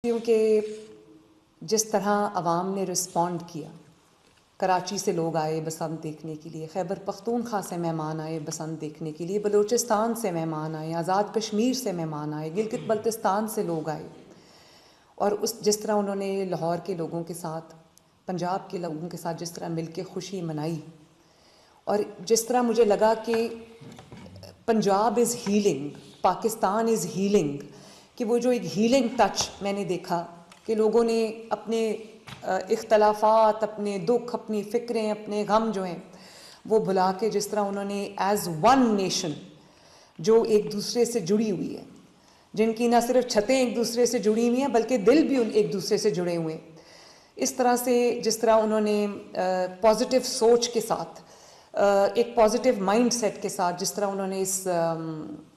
کیونکہ جس طرح عوام نے رسپونڈ کیا، کراچی سے لوگ آئے بسنت دیکھنے کے لیے، خیبر پختونخوا سے مہمان آئے بسنت دیکھنے کے لیے، بلوچستان سے مہمان آئے، آزاد کشمیر سے مہمان آئے، گلگت بلتستان سے لوگ آئے، اور جس طرح انہوں نے لاہور کے لوگوں کے ساتھ، پنجاب کے لوگوں کے ساتھ جس طرح مل کے خوشی منائی، اور جس طرح مجھے لگا کہ پنجاب از ہیلنگ، پاکستان از ہیلنگ، کہ وہ جو ایک ہیلنگ ٹچ میں نے دیکھا کہ لوگوں نے اپنے اختلافات، اپنے دکھ، اپنی فکریں، اپنے غم جو ہیں وہ بھلا کے جس طرح انہوں نے ایز ون نیشن جو ایک دوسرے سے جڑی ہوئی ہے، جن کی نہ صرف چھتیں ایک دوسرے سے جڑی ہوئی ہیں بلکہ دل بھی ایک دوسرے سے جڑے ہوئے ہیں، اس طرح سے جس طرح انہوں نے پازیٹیو سوچ کے ساتھ، ایک پازیٹیو مائنڈ سیٹ کے ساتھ جس طرح انہوں نے اس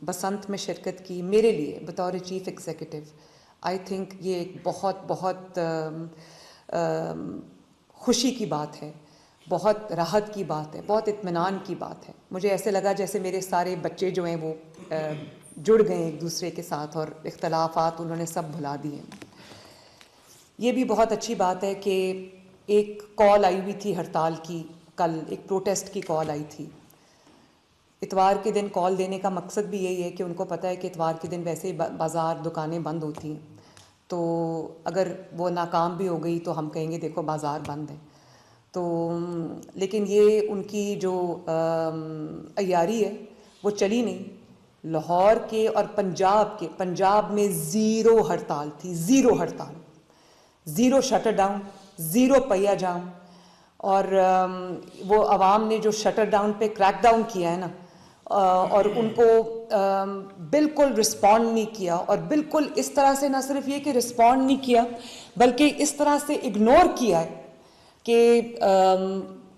بسنت میں شرکت کی، میرے لیے بطور چیف ایگزیکٹو آئی تھنک یہ ایک بہت بہت خوشی کی بات ہے، بہت راحت کی بات ہے، بہت اطمینان کی بات ہے۔ مجھے ایسے لگا جیسے میرے سارے بچے جو ہیں وہ جڑ گئے ایک دوسرے کے ساتھ، اور اختلافات انہوں نے سب بھلا دیے۔ یہ بھی بہت اچھی بات ہے کہ ایک کال آئی ہوئی تھی ہڑتال کی، کل ایک پروٹیسٹ کی کال آئی تھی۔ اتوار کے دن کال دینے کا مقصد بھی یہی ہے کہ ان کو پتہ ہے کہ اتوار کے دن ویسے ہی بازار دکانیں بند ہوتی ہیں، تو اگر وہ ناکام بھی ہو گئی تو ہم کہیں گے دیکھو بازار بند ہے۔ تو لیکن یہ ان کی جو عیاری ہے وہ چلی نہیں۔ لاہور کے اور پنجاب میں زیرو ہڑتال تھی، زیرو ہڑتال، زیرو شٹر ڈاؤن، زیرو پہیہ جام، اور وہ عوام نے جو شٹر ڈاؤن پہ کریک ڈاؤن کیا ہے نا، اور ان کو بالکل رسپونڈ نہیں کیا، اور بالکل اس طرح سے نہ صرف یہ کہ رسپونڈ نہیں کیا بلکہ اس طرح سے اگنور کیا ہے کہ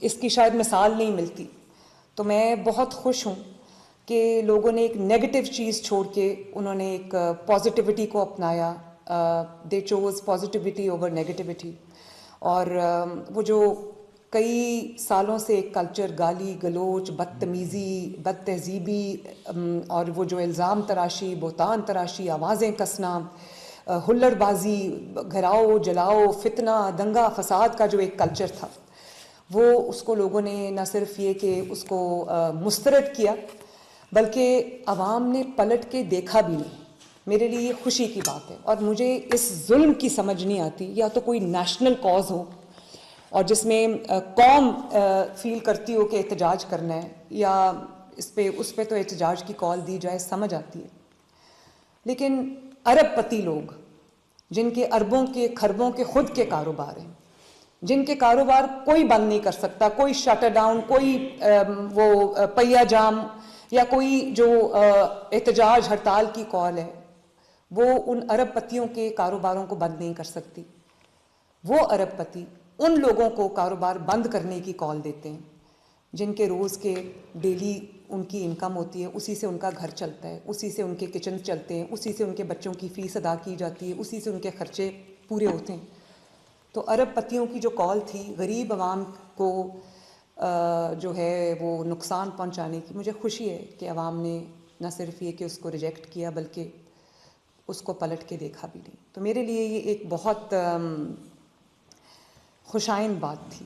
اس کی شاید مثال نہیں ملتی۔ تو میں بہت خوش ہوں کہ لوگوں نے ایک نیگیٹو چیز چھوڑ کے انہوں نے ایک پازیٹیوٹی کو اپنایا، دے چوز پازیٹیوٹی اوور نیگیٹیوٹی، اور وہ جو کئی سالوں سے ایک کلچر، گالی گلوچ، بدتمیزی، بد تہذیبی، اور وہ جو الزام تراشی، بہتان تراشی، آوازیں کسنا، ہلڑ بازی، گھراؤ جلاؤ، فتنہ، دنگا فساد کا جو ایک کلچر تھا، وہ اس کو لوگوں نے نہ صرف یہ کہ اس کو مسترد کیا بلکہ عوام نے پلٹ کے دیکھا بھی نہیں۔ میرے لیے یہ خوشی کی بات ہے، اور مجھے اس ظلم کی سمجھ نہیں آتی، یا تو کوئی نیشنل کاز ہو اور جس میں قوم فیل کرتی ہو کہ احتجاج کرنا ہے، یا اس پہ تو احتجاج کی کال دی جائے، سمجھ آتی ہے، لیکن ارب پتی لوگ جن کے اربوں کے خربوں کے خود کے کاروبار ہیں، جن کے کاروبار کوئی بند نہیں کر سکتا، کوئی شٹر ڈاؤن، کوئی وہ پہیہ جام، یا کوئی جو احتجاج ہڑتال کی کال ہے، وہ ان ارب پتیوں کے کاروباروں کو بند نہیں کر سکتی۔ وہ ارب پتی ان لوگوں کو کاروبار بند کرنے کی کال دیتے ہیں جن کے روز کے ڈیلی ان کی انکم ہوتی ہے، اسی سے ان کا گھر چلتا ہے، اسی سے ان کے کچن چلتے ہیں، اسی سے ان کے بچوں کی فیس ادا کی جاتی ہے، اسی سے ان کے خرچے پورے ہوتے ہیں۔ تو ارب پتیوں کی جو کال تھی غریب عوام کو جو ہے وہ نقصان پہنچانے کی، مجھے خوشی ہے کہ عوام نے نہ صرف یہ کہ اس کو ریجیکٹ کیا بلکہ اس کو پلٹ کے دیکھا بھی نہیں۔ تو میرے لیے یہ ایک بہت خوشائند بات تھی۔